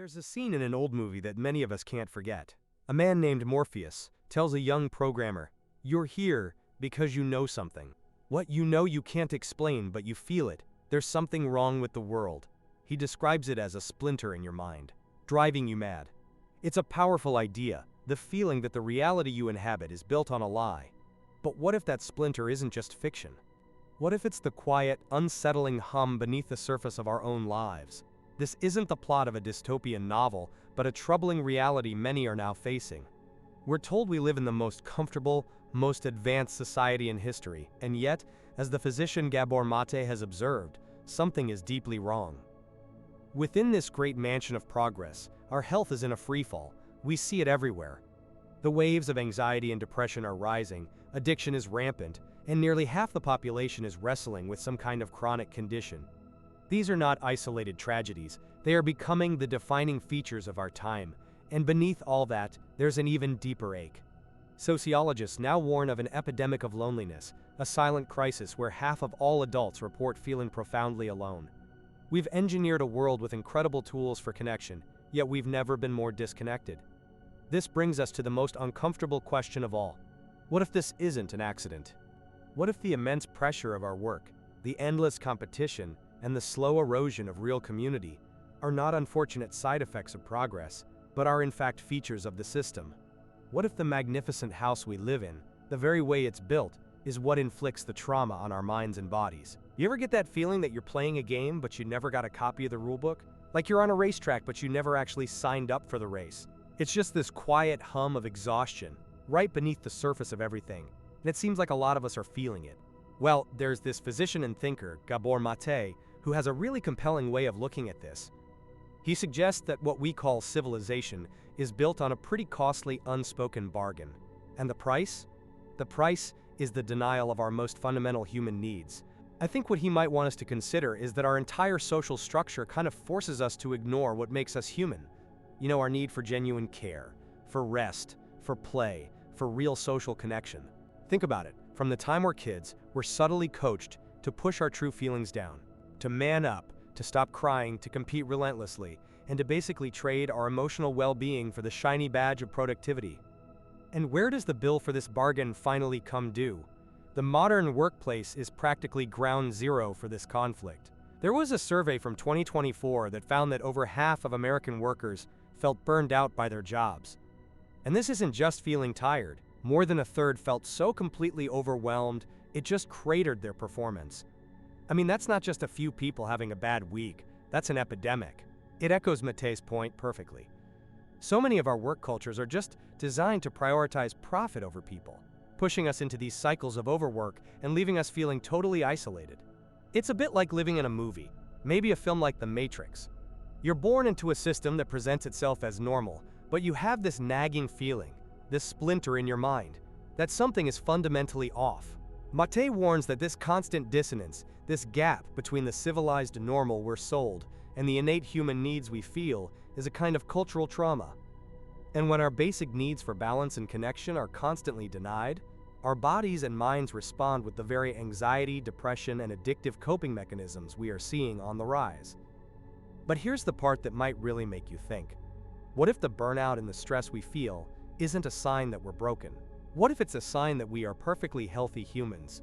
There's a scene in an old movie that many of us can't forget. A man named Morpheus tells a young programmer, "You're here because you know something. What you know you can't explain, but you feel it. There's something wrong with the world." He describes it as a splinter in your mind, driving you mad. It's a powerful idea, the feeling that the reality you inhabit is built on a lie. But what if that splinter isn't just fiction? What if it's the quiet, unsettling hum beneath the surface of our own lives? This isn't the plot of a dystopian novel, but a troubling reality many are now facing. We're told we live in the most comfortable, most advanced society in history, and yet, as the physician Gabor Maté has observed, something is deeply wrong. Within this great mansion of progress, our health is in a freefall. We see it everywhere. The waves of anxiety and depression are rising, addiction is rampant, and nearly half the population is wrestling with some kind of chronic condition. These are not isolated tragedies, they are becoming the defining features of our time, and beneath all that, there's an even deeper ache. Sociologists now warn of an epidemic of loneliness, a silent crisis where half of all adults report feeling profoundly alone. We've engineered a world with incredible tools for connection, yet we've never been more disconnected. This brings us to the most uncomfortable question of all. What if this isn't an accident? What if the immense pressure of our work, the endless competition, and the slow erosion of real community are not unfortunate side effects of progress, but are in fact features of the system? What if the magnificent house we live in, the very way it's built, is what inflicts the trauma on our minds and bodies? You ever get that feeling that you're playing a game but you never got a copy of the rulebook? Like you're on a racetrack but you never actually signed up for the race. It's just this quiet hum of exhaustion, right beneath the surface of everything, and it seems like a lot of us are feeling it. Well, there's this physician and thinker, Gabor Maté, who has a really compelling way of looking at this. He suggests that what we call civilization is built on a pretty costly unspoken bargain. And the price? The price is the denial of our most fundamental human needs. I think what he might want us to consider is that our entire social structure kind of forces us to ignore what makes us human. You know, our need for genuine care, for rest, for play, for real social connection. Think about it. From the time we're kids, we're subtly coached to push our true feelings down, to man up, to stop crying, to compete relentlessly, and to basically trade our emotional well-being for the shiny badge of productivity. And where does the bill for this bargain finally come due? The modern workplace is practically ground zero for this conflict. There was a survey from 2024 that found that over half of American workers felt burned out by their jobs. And this isn't just feeling tired. More than a third felt so completely overwhelmed, it just cratered their performance. I mean, that's not just a few people having a bad week, that's an epidemic. It echoes Maté's point perfectly. So many of our work cultures are just designed to prioritize profit over people, pushing us into these cycles of overwork and leaving us feeling totally isolated. It's a bit like living in a movie, maybe a film like The Matrix. You're born into a system that presents itself as normal, but you have this nagging feeling, this splinter in your mind, that something is fundamentally off. Maté warns that this constant dissonance, this gap between the civilized normal we're sold and the innate human needs we feel, is a kind of cultural trauma. And when our basic needs for balance and connection are constantly denied, our bodies and minds respond with the very anxiety, depression, and addictive coping mechanisms we are seeing on the rise. But here's the part that might really make you think. What if the burnout and the stress we feel isn't a sign that we're broken? What if it's a sign that we are perfectly healthy humans,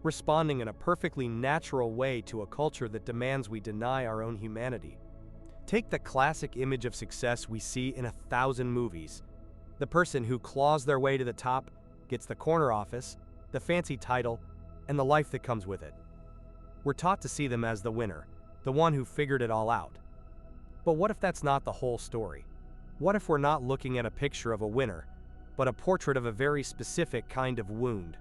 responding in a perfectly natural way to a culture that demands we deny our own humanity? Take the classic image of success we see in 1,000 movies. The person who claws their way to the top, gets the corner office, the fancy title, and the life that comes with it. We're taught to see them as the winner, the one who figured it all out. But what if that's not the whole story? What if we're not looking at a picture of a winner, but a portrait of a very specific kind of wound?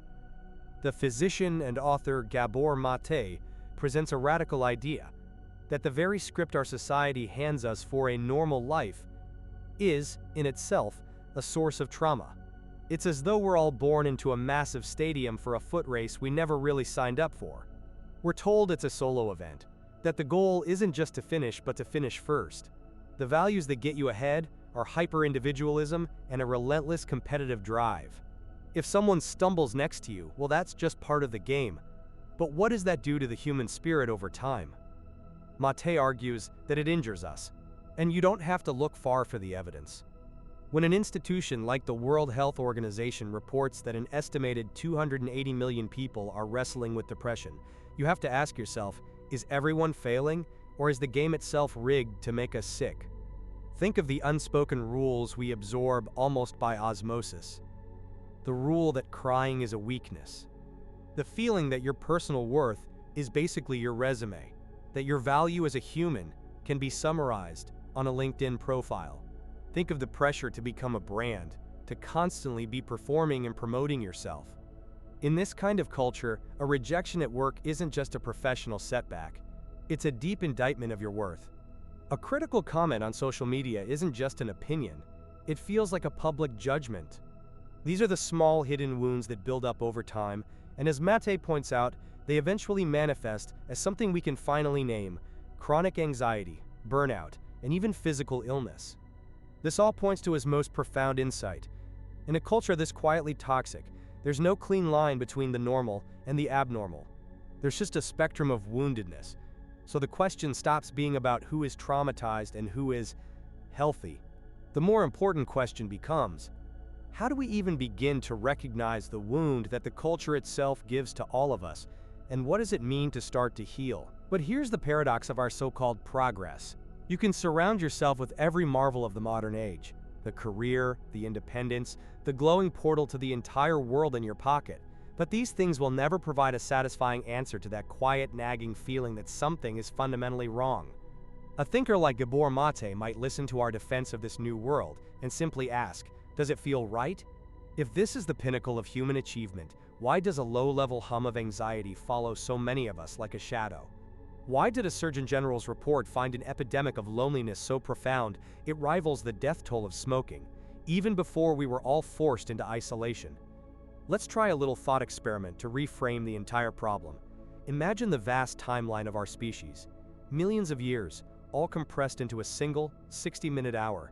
The physician and author Gabor Maté presents a radical idea that the very script our society hands us for a normal life is, in itself, a source of trauma. It's as though we're all born into a massive stadium for a foot race we never really signed up for. We're told it's a solo event, that the goal isn't just to finish but to finish first. The values that get you ahead are hyper-individualism and a relentless competitive drive. If someone stumbles next to you, well, that's just part of the game. But what does that do to the human spirit over time? Maté argues that it injures us. And you don't have to look far for the evidence. When an institution like the World Health Organization reports that an estimated 280 million people are wrestling with depression, you have to ask yourself, is everyone failing, or is the game itself rigged to make us sick? Think of the unspoken rules we absorb almost by osmosis. The rule that crying is a weakness. The feeling that your personal worth is basically your resume, that your value as a human can be summarized on a LinkedIn profile. Think of the pressure to become a brand, to constantly be performing and promoting yourself. In this kind of culture, a rejection at work isn't just a professional setback, it's a deep indictment of your worth. A critical comment on social media isn't just an opinion, it feels like a public judgment. These are the small hidden wounds that build up over time, and as Maté points out, they eventually manifest as something we can finally name: chronic anxiety, burnout, and even physical illness. This all points to his most profound insight. In a culture this quietly toxic, there's no clean line between the normal and the abnormal. There's just a spectrum of woundedness. So the question stops being about who is traumatized and who is healthy. The more important question becomes, how do we even begin to recognize the wound that the culture itself gives to all of us, and what does it mean to start to heal? But here's the paradox of our so-called progress. You can surround yourself with every marvel of the modern age: the career, the independence, the glowing portal to the entire world in your pocket. But these things will never provide a satisfying answer to that quiet, nagging feeling that something is fundamentally wrong. A thinker like Gabor Maté might listen to our defense of this new world and simply ask, does it feel right? If this is the pinnacle of human achievement, why does a low-level hum of anxiety follow so many of us like a shadow? Why did a Surgeon General's report find an epidemic of loneliness so profound it rivals the death toll of smoking, even before we were all forced into isolation? Let's try a little thought experiment to reframe the entire problem. Imagine the vast timeline of our species. Millions of years, all compressed into a single, 60-minute hour.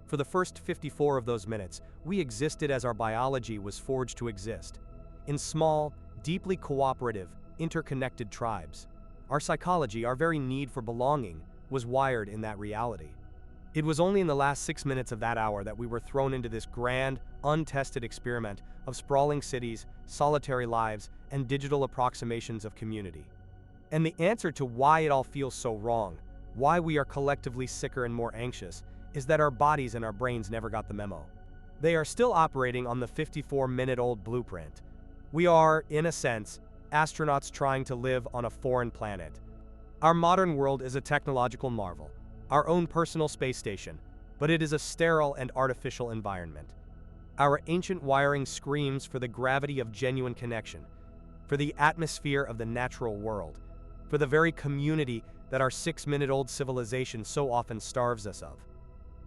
For the first 54 of those minutes, we existed as our biology was forged to exist. In small, deeply cooperative, interconnected tribes. Our psychology, our very need for belonging, was wired in that reality. It was only in the last 6 minutes of that hour that we were thrown into this grand, untested experiment of sprawling cities, solitary lives, and digital approximations of community. And the answer to why it all feels so wrong, why we are collectively sicker and more anxious, is that our bodies and our brains never got the memo. They are still operating on the 54-minute-old blueprint. We are, in a sense, astronauts trying to live on a foreign planet. Our modern world is a technological marvel, our own personal space station, but it is a sterile and artificial environment. Our ancient wiring screams for the gravity of genuine connection, for the atmosphere of the natural world, for the very community that our 6-minute-old civilization so often starves us of.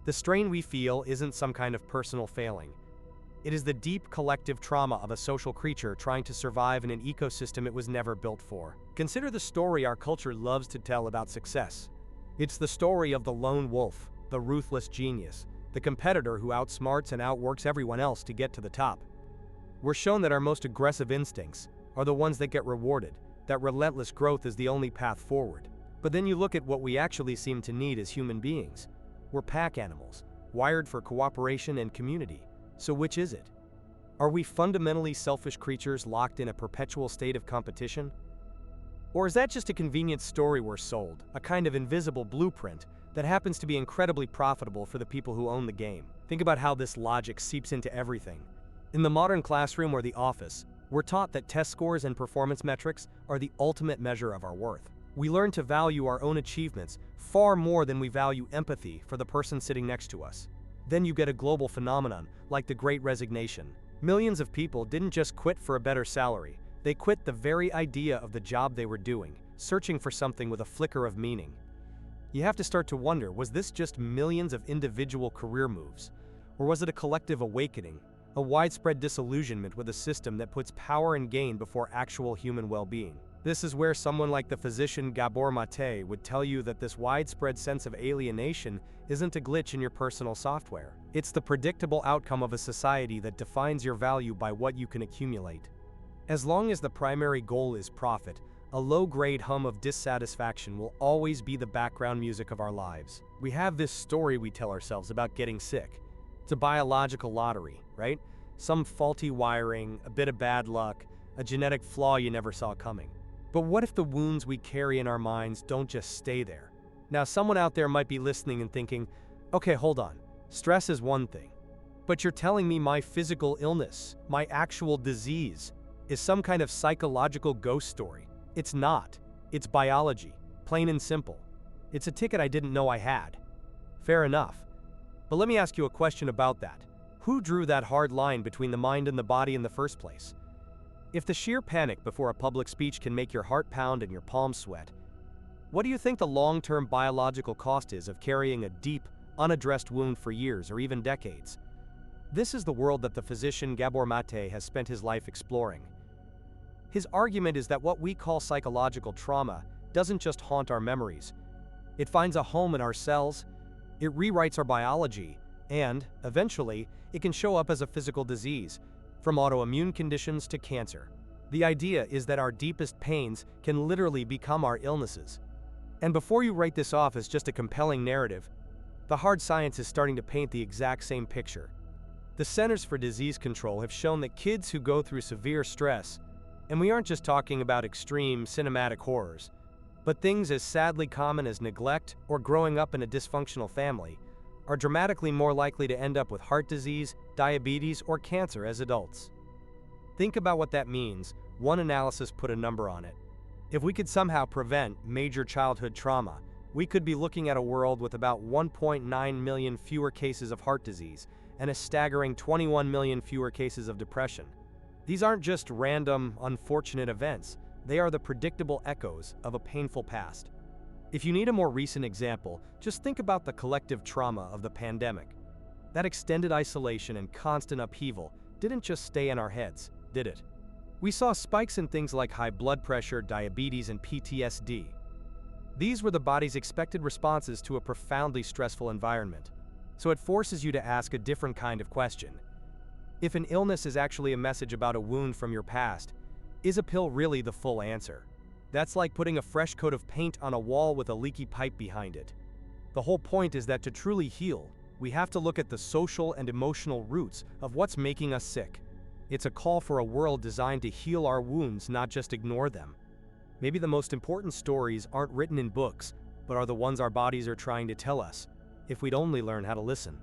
The strain we feel isn't some kind of personal failing. It is the deep collective trauma of a social creature trying to survive in an ecosystem it was never built for. Consider the story our culture loves to tell about success. It's the story of the lone wolf, the ruthless genius, the competitor who outsmarts and outworks everyone else to get to the top. We're shown that our most aggressive instincts are the ones that get rewarded, that relentless growth is the only path forward. But then you look at what we actually seem to need as human beings. We're pack animals, wired for cooperation and community. So which is it? Are we fundamentally selfish creatures locked in a perpetual state of competition? Or is that just a convenient story we're sold, a kind of invisible blueprint that happens to be incredibly profitable for the people who own the game? Think about how this logic seeps into everything. In the modern classroom or the office, we're taught that test scores and performance metrics are the ultimate measure of our worth. We learn to value our own achievements far more than we value empathy for the person sitting next to us. Then you get a global phenomenon, like the Great Resignation. Millions of people didn't just quit for a better salary, they quit the very idea of the job they were doing, searching for something with a flicker of meaning. You have to start to wonder, was this just millions of individual career moves? Or was it a collective awakening, a widespread disillusionment with a system that puts power and gain before actual human well-being? This is where someone like the physician Gabor Maté would tell you that this widespread sense of alienation isn't a glitch in your personal software. It's the predictable outcome of a society that defines your value by what you can accumulate. As long as the primary goal is profit, A low-grade hum of dissatisfaction will always be the background music of our lives. We have this story we tell ourselves about getting sick. It's a biological lottery, right? Some faulty wiring, a bit of bad luck, a genetic flaw you never saw coming. But what if the wounds we carry in our minds don't just stay there? Now, someone out there might be listening and thinking, okay, hold on. Stress is one thing. But you're telling me my physical illness, my actual disease, is some kind of psychological ghost story. It's not. It's biology, plain and simple. It's a ticket I didn't know I had. Fair enough. But let me ask you a question about that. Who drew that hard line between the mind and the body in the first place? If the sheer panic before a public speech can make your heart pound and your palms sweat, what do you think the long-term biological cost is of carrying a deep, unaddressed wound for years or even decades? This is the world that the physician Gabor Maté has spent his life exploring. His argument is that what we call psychological trauma doesn't just haunt our memories. It finds a home in our cells, it rewrites our biology, and, eventually, it can show up as a physical disease, from autoimmune conditions to cancer. The idea is that our deepest pains can literally become our illnesses. And before you write this off as just a compelling narrative, the hard science is starting to paint the exact same picture. The Centers for Disease Control have shown that kids who go through severe stress, and we aren't just talking about extreme cinematic horrors, but things as sadly common as neglect or growing up in a dysfunctional family, are dramatically more likely to end up with heart disease, diabetes, or cancer as adults. Think about what that means. One analysis put a number on it. If we could somehow prevent major childhood trauma, we could be looking at a world with about 1.9 million fewer cases of heart disease and a staggering 21 million fewer cases of depression. These aren't just random, unfortunate events. They are the predictable echoes of a painful past. If you need a more recent example, just think about the collective trauma of the pandemic. That extended isolation and constant upheaval didn't just stay in our heads, did it? We saw spikes in things like high blood pressure, diabetes, and PTSD. These were the body's expected responses to a profoundly stressful environment. So it forces you to ask a different kind of question. If an illness is actually a message about a wound from your past, is a pill really the full answer? That's like putting a fresh coat of paint on a wall with a leaky pipe behind it. The whole point is that to truly heal, we have to look at the social and emotional roots of what's making us sick. It's a call for a world designed to heal our wounds, not just ignore them. Maybe the most important stories aren't written in books, but are the ones our bodies are trying to tell us, if we'd only learn how to listen.